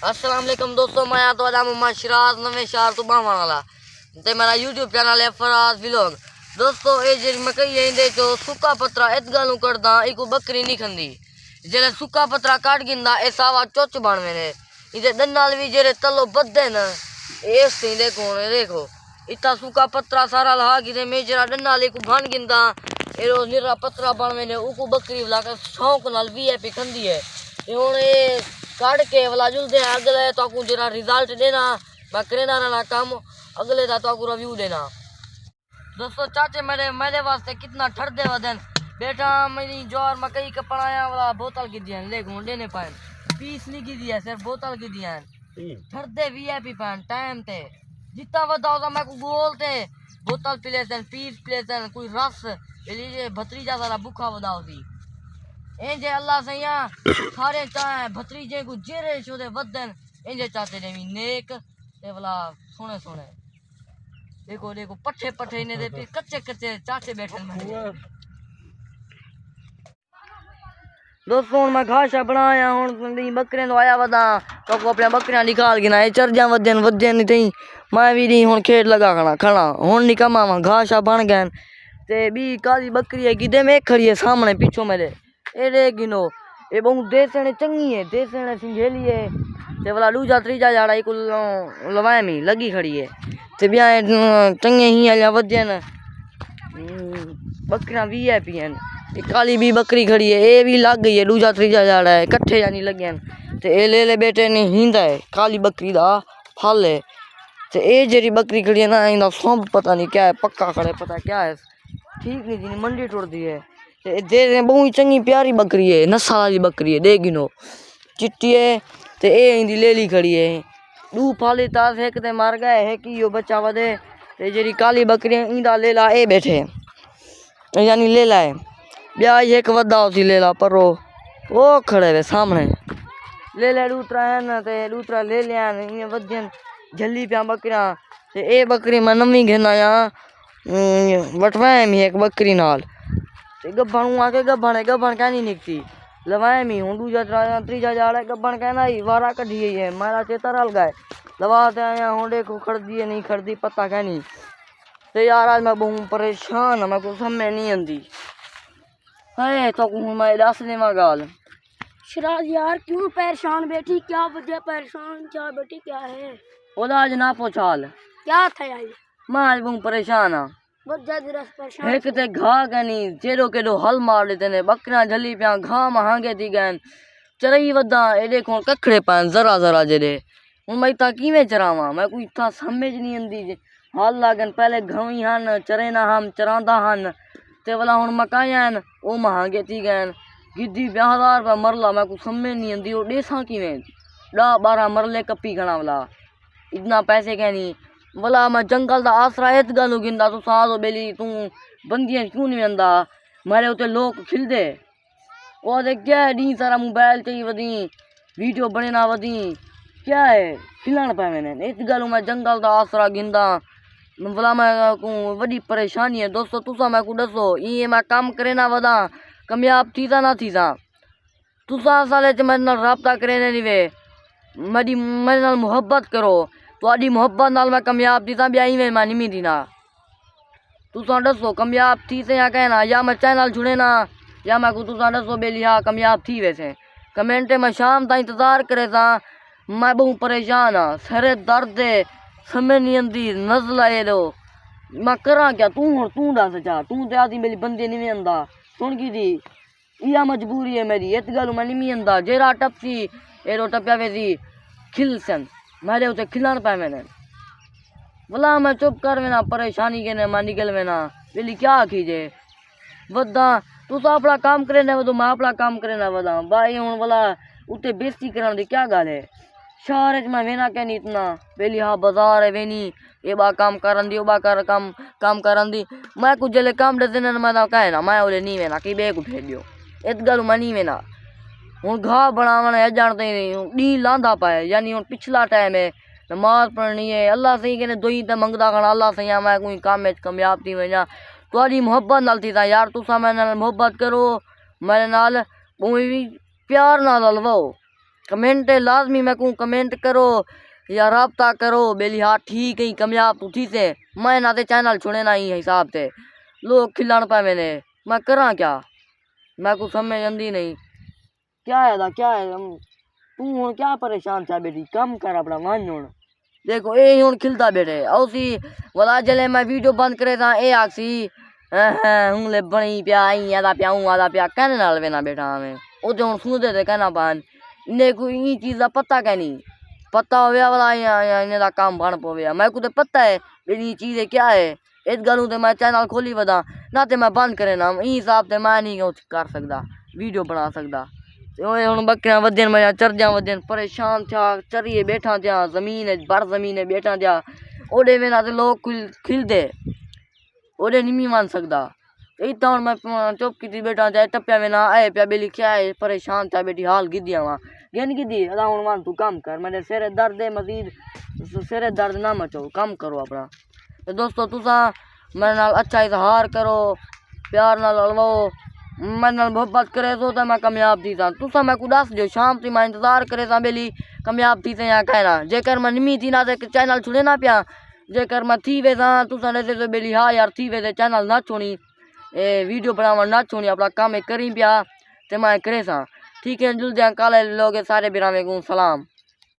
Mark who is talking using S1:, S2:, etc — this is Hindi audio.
S1: अस्सलाम वालेकुम दोस्तों, मैं तो मोहम्मद शिराज नवे शहर तो बावन वाला ते मेरा यूट्यूब चैनल है फराज व्लॉग। दोस्तों ये जी मकई है जो सुक्का पत्रा इत गलू करदा इको बकरी नहीं खंदी। जेले सुक्का पत्रा काट गिंदा ए सावा चुच बन मेरे इधे दन्नाल भी जेरे तलो बदे न ए सी देखो देखो इतना सुक्का पत्रा सारा लहा गिरे में जरा दन्नाल इको बन गिंदा ए रोज निरा पत्रा बन मेने उको बकरी वाला का शौक नाल वीआईपी खंदी है। हुण ए काट के वाला जुलते हैं अगले तो जरा रिजल्ट देना मैं करेना रहना काम अगले का तो रिव्यू देना। दोस्तों चाचे मेरे वास्ते कितना ठरदे वदन बेटा मेरी जोर मकई का पढ़ाया वाला बोतल की दिया ले देने पाए पीस नहीं की दिया सिर्फ बोतल की दिया ठरदे वीआईपी पान टाइम ते जितना वदा होता मैं को बोलते बोतल पी लेते पीस पी लेते कोई रस लीजिए भतरीजा सारा भूखा वदा होती इंजे अल्लाह सैया सारे चाहे भतरीजे को जेरे छोदे वदन इंजे चाहते ने नेक ते वाला सोने सोने देखो देखो पट्ठे पट्ठे ने दे कच्चे कच्चे चाचे बैठे में। दोस्तों मैं घासा बनाया हूँ बकरियां तो आया वदा तो को अपने बकरियां निकाल गिना ये चर जा वदन वदन नहीं थी मैं भी नहीं हूँ खेत लगा खाना खाना हूँ नहीं कमावा घासा बन गए ते भी काली बकरी है गिदे में खड़ी है सामने पीछो मेरे ए गिनो ये बहुत देसने चंगी है देसने सिंझेली है ते वाला दूजा त्रीजा जाड़ा एक लवाए में लगी खड़ी है ते बिया चंगे ही आलिया वजन बकरियां वीआईपी हैं काली भी बकरी खड़ी है ये भी लग गई है दूजा त्रीजा जाड़ा है कट्ठे जानी लगे ते ए ले बेटे ने हिंदा है काली बकरी दा फल है ते ए जेरी बकरी खड़ी है ना इंदा सब पता नहीं क्या है पक्का खड़े पता क्या है ठीक नहीं जी मंडी टुट दी है दे बहुत चंगी प्यारी बकरी है नस्ल वाली बकरी है दे गिनो चिट्टी है ते ए इंदी लेली खड़ी है दू फाली तास एक ते मर गए है कि यो बच्चा वदे ते जेरी काली बकरी इंदा लेला ए बैठे यानी लेला है ब्याह एक वदा उसी लेला पर वो खड़े वे सामने ले ले दूसरा है ना ते दूसरा ले लिया इन वजन जल्दी पिया बकरियां ते ए बकरी मैं नवी घेना या वटवाए में एक बकरी नाल गब्बन आके गब्बन क्या नहीं निकती लवाए मी हूँ दूजा त्रीजा जाड़ा गब्बन कहना ही वारा कढ़ी है मारा चेता रल गए लवाते आया हूँ देखो खड़दी है नहीं खड़दी पता क्या नहीं तो यार आज मैं बहुत परेशान मैं कुछ समझ नहीं आती है तो मैं दस देवा गाल
S2: शिराज यार क्यों परेशान बैठी क्या वजह परेशान क्या बेटी क्या है
S1: ओदा आज ना पहुँचाल
S2: क्या था यार
S1: मैं आज बहुत परेशान हाँ एक ते घा गनी चेरो केडो हल मार लेते ने बकरियां झली पिया घा महांगे थी गन चरई वदा ए देखो कखड़े पान जरा जरा जेरे हूँ मैं इतना किवें चरावा मैं कोई इतना समझ नहीं आती हल लागन पहले घवी हन चरेना हम चरांदा हन ते वाला हूँ मकाया हन वो महांगे थी गन गिद्धी 50,000 रुपया मरला मैं कुछ समझ नहीं आती वो डेसा किवें 10-12 मरले कपी गना वाला इतना पैसे कहनी वाला मैं जंगल का आसरा इत गलू गिंदा तू साधो बेली तू बंदियां क्यों नहीं आंदा मेरे उते लोग खिलदे वो देख क्या है डी सारा मोबाइल चाहिए वदी वीडियो बने ना वदी क्या है खिलान पाए मैंने इत गलू मैं जंगल का आसरा गिंदा वाला मैं को बड़ी परेशानी है। दोस्तों तुसा मैं को दसो ये मैं काम करे ना वदा कामयाब थी ना थी तुसा साले च मेरे नाल राबता करे नहीं वे मेरे नाल मुहब्बत करो थोड़ी मुहब्बत नाल मैं कामयाब थी ब्याही में मैं नहीं थी ना तुसा दसो कामयाब थी से या कहना या मैं चैनल जुड़े ना या मैं को तुसा दसो बेली हाँ कामयाब थी वैसे कमेंट में शाम तक इंतजार करे था मैं बहुत परेशान हाँ सरे दर्द है समझ नहीं आती नजला ये दो मैं करा क्या तू दस जा तू तो आदि मेरी बंदे नहीं आंदा सुन की थी यह मजबूरी है मेरी इत गल मैं नहीं आंदा जेरा टपसी एरो टपया वैसी खिल सन मेरे उसे खिलान पाए मैंने बोला मैं चुप कर में ना परेशानी के ने मैं निकल में ना बेली क्या कीजे वदा तू तो अपना काम करे ना वो मैं अपना काम करे ना वदा भाई हूँ बोला उते बेइज्जती कराने दी क्या गल है शहर च मैं वेना क्या नहीं इतना बेली हाँ बाजार है वेनी ये बा काम करन दी बा कर काम करन दी मैं कुछ जले काम दे देना मैं ना कहे ना मैं ओले नहीं वेना कि बे को भेज दियो इत गल मैं नहीं वेना हूँ घा बनावन है जानते ही नहीं डी लांदा पाए यानी हूँ पिछला टाइम है नमाज पढ़नी है अल्लाह सही कहने दुई तो मंगदा खाना अल्लाह सही मैं कोई काम में कामयाब थी वजा थोड़ी मुहब्बत नाल थी यार तुसा मेरे नाल मुहब्बत करो मेरे नाल भी प्यार नाल लवो कमेंट लाजमी मैं कहूँ कमेंट करो या रब्ता करो बेली हाँ ठीक है कामयाब तू थी से मैं ना ते चैनल छुड़े ना ही हिसाब से लोग खिलान पाए मैंने मैं करा क्या मैं कुछ समझ आंदी नहीं क्या है क्या है तू हूँ क्या परेशान था बेटी कम कर अपना मन हूँ देखो ये हूँ खिलता बैठे औसी वाला जले मैं वीडियो बंद करे था ए आखसी हूँ ले बनी प्या आई आदा प्या हूँ आदा प्या कहने नाल वेना बैठा हमें वो जो हूँ सुनते थे कहना पान इन्हें कोई ये चीज़ का पता कहनी पता हो गया वाला इन्हें का काम बन पवे मैं को तो पता है मेरी चीज़ क्या है इस गलू तो मैं चैनल खोली बता ना तो मैं बंद करे ना इस हिसाब से मैं नहीं कर सकता वीडियो बना सकता हूँ बकरियां वजन में चरजा वजन परेशान था चरिए बैठा था जमीन भर जमीन बैठा था ओडे में ना तो लोग खिलते ओडे नहीं मान सकता इतना हूँ मैं चुप की बैठा था टप्पिया में ना आए प्या बेली क्या है परेशान था बेटी हाल गिद्दिया वहाँ गेन गिद्दी अदा हूँ मान तू काम कर मेरे सिर दर्द है मजीद सिर दर्द ना मचो काम करो अपना तो दोस्तों तुसा मेरे नाल अच्छा इजहार करो प्यार नाल हलवाओ मेरे नाल मोहब्बत करे तो मैं कामयाब थी था तुसा मैं को दस जो शाम थी मैं इंतजार करे था बेली कामयाब थी थे यहाँ कहना जेकर मैं निमी थी ना तो चैनल छुड़े ना पिया जेकर मैं थी वे था तुसा ने तो बेली हाँ यार थी वे चैनल ना छोड़ी वीडियो बनावा ना छोड़ी अपना काम करी पिया तो मैं करे सा ठीक है जुल जाए काले लोग सारे बिरामे को सलाम।